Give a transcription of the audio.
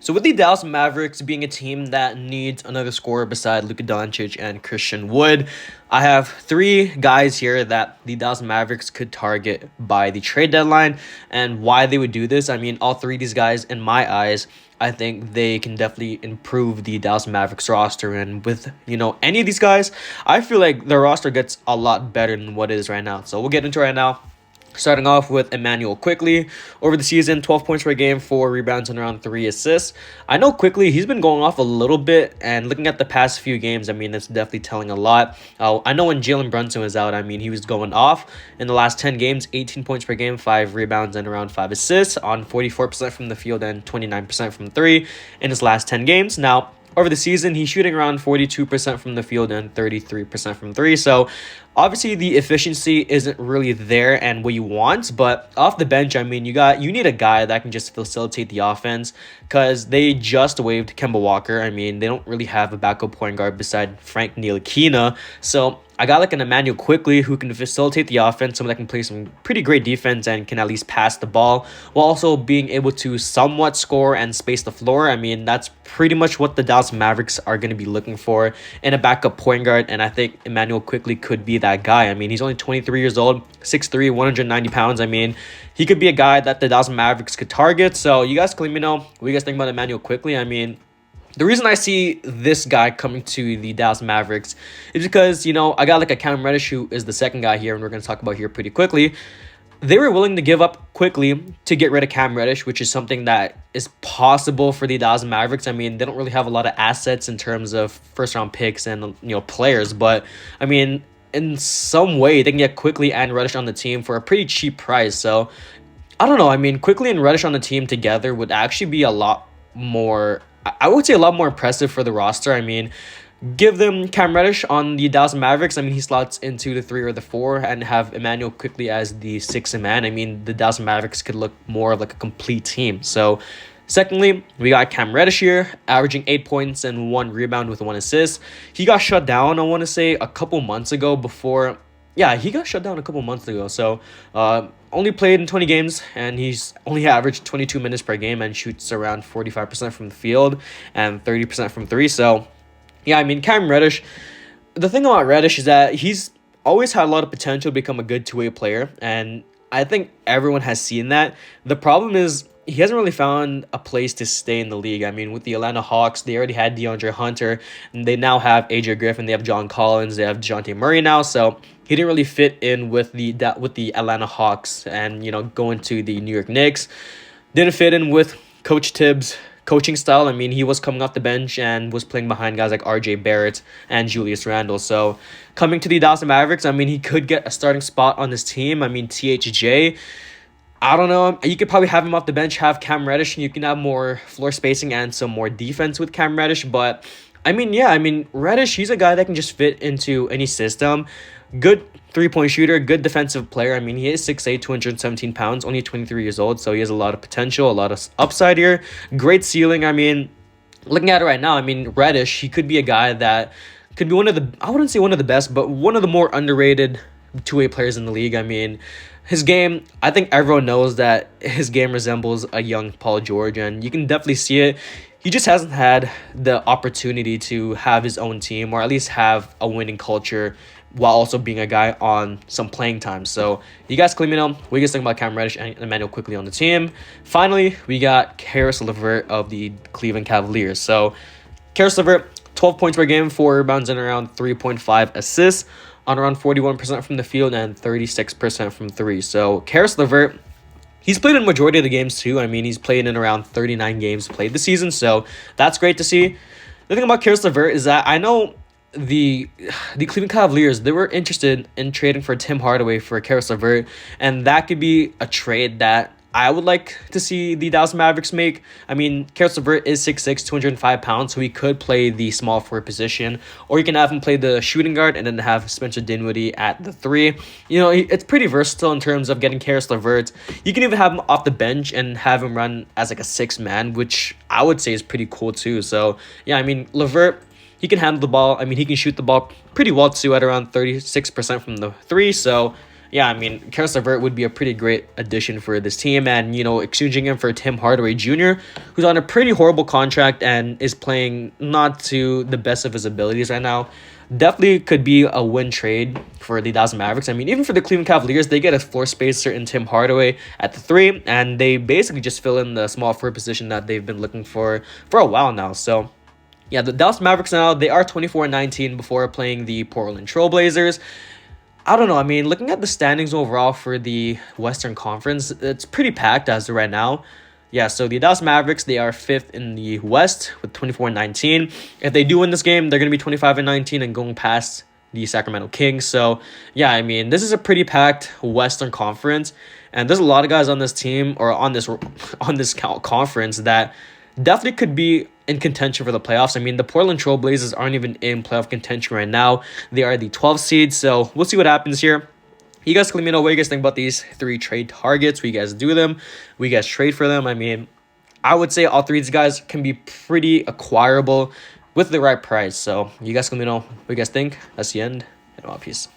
So with the Dallas Mavericks being a team that needs another scorer beside Luka Doncic and Christian Wood, I have three guys here that the Dallas Mavericks could target by the trade deadline. And why they would do this, I mean, all three of these guys, in my eyes, I think they can definitely improve the Dallas Mavericks roster. And with, any of these guys, I feel like the roster gets a lot better than what it is right now. So we'll get into it right now. Starting off with Emmanuel Quickly. Over the season, 12 points per game, 4 rebounds, and around 3 assists. I know Quickly, he's been going off a little bit, and looking at the past few games, I mean, it's definitely telling a lot. I know when Jalen Brunson was out, I mean, he was going off. In the last 10 games, 18 points per game, 5 rebounds, and around 5 assists on 44% from the field and 29% from 3 in his last 10 games. Now, over the season, he's shooting around 42% from the field and 33% from 3. So, obviously, the efficiency isn't really there and what you want. But off the bench, I mean, you need a guy that can just facilitate the offense because they just waived Kemba Walker. I mean, they don't really have a backup point guard beside Frank Ntilikina. So, I got like an Emmanuel Quickly who can facilitate the offense, someone that can play some pretty great defense and can at least pass the ball while also being able to somewhat score and space the floor. I mean, that's pretty much what the Dallas Mavericks are going to be looking for in a backup point guard, and I think Emmanuel Quickly could be that guy. I mean, he's only 23 years old, 6'3", 190 pounds. I mean, he could be a guy that the Dallas Mavericks could target. So you guys can let me know what you guys think about Emmanuel Quickly. I mean, the reason I see this guy coming to the Dallas Mavericks is because, I got like a Cam Reddish who is the second guy here, and we're going to talk about here pretty quickly. They were willing to give up quickly to get rid of Cam Reddish, which is something that is possible for the Dallas Mavericks. I mean, they don't really have a lot of assets in terms of first-round picks and, players. But, I mean, in some way, they can get Quickly and Reddish on the team for a pretty cheap price. So, I don't know. I mean, Quickly and Reddish on the team together would actually be a lot more... I would say a lot more impressive for the roster. I mean, give them Cam Reddish on the Dallas Mavericks. I mean, he slots into the 3 or the 4 and have Emmanuel Quickly as the 6th man. I mean, the Dallas Mavericks could look more like a complete team. So, secondly, we got Cam Reddish here, averaging 8 points and 1 rebound with 1 assist. He got shut down, I want to say, a couple months ago before... Yeah, he got shut down a couple months ago. So, only played in 20 games, and he's only averaged 22 minutes per game and shoots around 45% from the field and 30% from 3. So, yeah, I mean, Cam Reddish, the thing about Reddish is that he's always had a lot of potential to become a good two-way player, and I think everyone has seen that. The problem is he hasn't really found a place to stay in the league. I mean, with the Atlanta Hawks, they already had DeAndre Hunter, and they now have AJ Griffin, they have John Collins, they have DeJounte Murray now, so he didn't really fit in with the Atlanta Hawks and, going to the New York Knicks. Didn't fit in with Coach Tibbs' coaching style. I mean, he was coming off the bench and was playing behind guys like RJ Barrett and Julius Randle. So coming to the Dallas Mavericks, I mean, he could get a starting spot on this team. I mean, THJ, I don't know. You could probably have him off the bench, have Cam Reddish, and you can have more floor spacing and some more defense with Cam Reddish. But, Reddish, he's a guy that can just fit into any system. Good three-point shooter, good defensive player. I mean, he is 6'8", 217 pounds, only 23 years old, so he has a lot of potential, a lot of upside here. Great ceiling. I mean, looking at it right now, I mean, Reddish, he could be a guy that could be I wouldn't say one of the best, but one of the more underrated two-way players in the league. I mean, his game, I think everyone knows that his game resembles a young Paul George, and you can definitely see it. He just hasn't had the opportunity to have his own team or at least have a winning culture while also being a guy on some playing time. So you guys can let me know what you guys think about Cam Reddish and Emmanuel Quickly on the team. Finally, we got Caris LeVert of the Cleveland Cavaliers. So Caris LeVert, 12 points per game, 4 rebounds, and around 3.5 assists on around 41% from the field and 36% from 3. So Caris LeVert, he's played in the majority of the games too. I mean, he's played in around 39 games played this season, so that's great to see. The thing about Caris LeVert is that I know the Cleveland Cavaliers, they were interested in trading for Tim Hardaway for Caris LeVert, and that could be a trade that I would like to see the Dallas Mavericks make. I mean, Caris LeVert is 6'6", 205 pounds, so he could play the small forward position, or you can have him play the shooting guard and then have Spencer Dinwiddie at the 3. It's pretty versatile in terms of getting Caris LeVert. You can even have him off the bench and have him run as like a 6-man, which I would say is pretty cool too. So, yeah, I mean, LeVert, he can handle the ball. I mean, he can shoot the ball pretty well too at around 36% from the 3. So, yeah, I mean, Karis LeVert would be a pretty great addition for this team. And, exchanging him for Tim Hardaway Jr., who's on a pretty horrible contract and is playing not to the best of his abilities right now, definitely could be a win trade for the Dallas Mavericks. I mean, even for the Cleveland Cavaliers, they get a floor spacer in Tim Hardaway at the 3, and they basically just fill in the small forward position that they've been looking for a while now. So, yeah, the Dallas Mavericks now, they are 24-19 before playing the Portland Trailblazers. I don't know. I mean, looking at the standings overall for the Western Conference, it's pretty packed as of right now. Yeah, so the Dallas Mavericks, they are 5th in the West with 24-19. If they do win this game, they're going to be 25-19 and going past the Sacramento Kings. So, yeah, I mean, this is a pretty packed Western Conference, and there's a lot of guys on this team or on this conference that definitely could be in contention for the playoffs. I mean, the Portland Trail Blazers aren't even in playoff contention right now. They are the 12th seed, so we'll see what happens here. You guys can let me know what you guys think about these 3 trade targets. We guys do them. We guys trade for them. I mean, I would say all 3 of these guys can be pretty acquirable with the right price. So you guys can let me know what you guys think. That's the end. And peace.